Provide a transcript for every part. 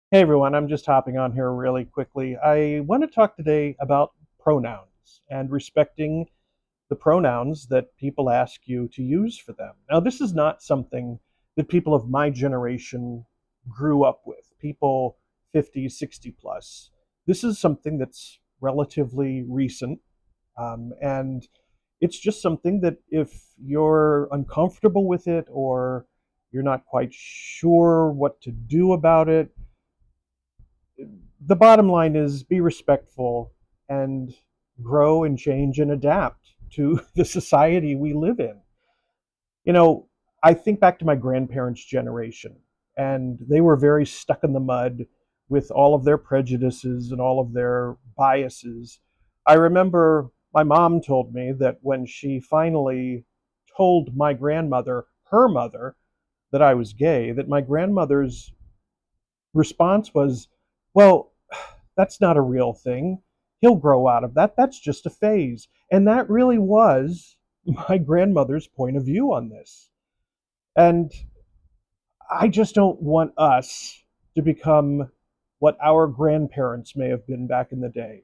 Hey everyone, I'm just hopping on here really quickly. I want to talk today about pronouns and respecting the pronouns that people ask you to use for them. Now, this is not something that people of my generation grew up with, people 50, 60 plus. This is something that's relatively recent, and it's just something that if you're uncomfortable with it or you're not quite sure what to do about it, the bottom line is be respectful and grow and change and adapt to the society we live in. You know, I think back to my grandparents' generation, and they were very stuck in the mud with all of their prejudices and all of their biases. I remember my mom told me that when she finally told my grandmother, her mother, that I was gay, that my grandmother's response was, well, that's not a real thing. He'll grow out of that. That's just a phase. And that really was my grandmother's point of view on this. And I just don't want us to become what our grandparents may have been back in the day.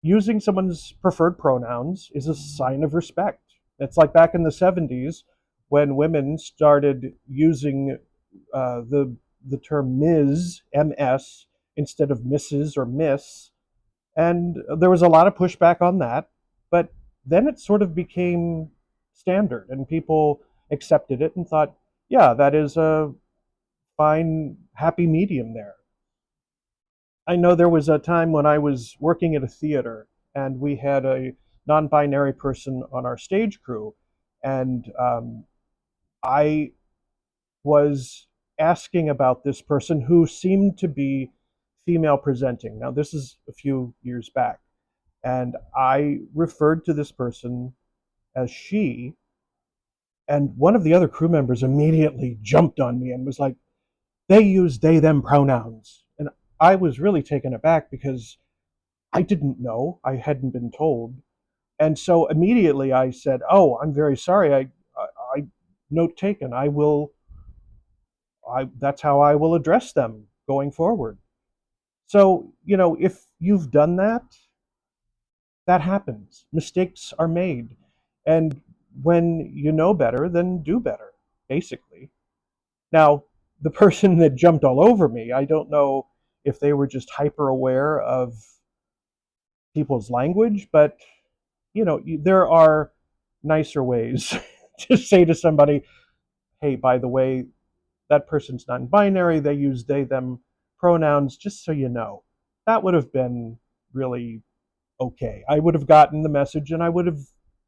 Using someone's preferred pronouns is a sign of respect. It's like back in the 70s when women started using the term MS, instead of Mrs. or Miss, and there was a lot of pushback on that. But then it sort of became standard, and people accepted it and thought, yeah, that is a fine, happy medium there. I know there was a time when I was working at a theater and we had a non binary person on our stage crew, and I was asking about this person who seemed to be female presenting. Now, this is a few years back, and I referred to this person as she, and one of the other crew members immediately jumped on me and was like, they use they, them pronouns. And I was really taken aback because I didn't know, I hadn't been told. And so immediately I said, oh, I'm very sorry. I note taken. That's how I will address them going forward. So, if you've done that, that happens. Mistakes are made. And when you know better, then do better, basically. Now, the person that jumped all over me, I don't know if they were just hyper aware of people's language, but there are nicer ways to say to somebody, hey, by the way, that person's non-binary, they use they, them pronouns, just so you know. That would have been really okay. I would have gotten the message and I would have,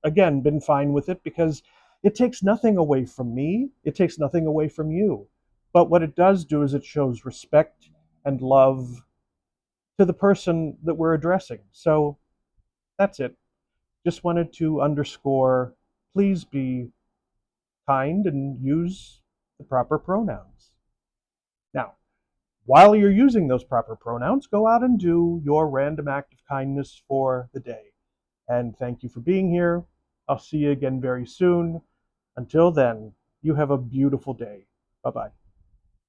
again, been fine with it because it takes nothing away from me. It takes nothing away from you. But what it does do is it shows respect and love to the person that we're addressing. So that's it. Just wanted to underscore, please be kind and use the proper pronouns. Now, while you're using those proper pronouns, go out and do your random act of kindness for the day. And thank you for being here. I'll see you again very soon. Until then, you have a beautiful day. Bye bye.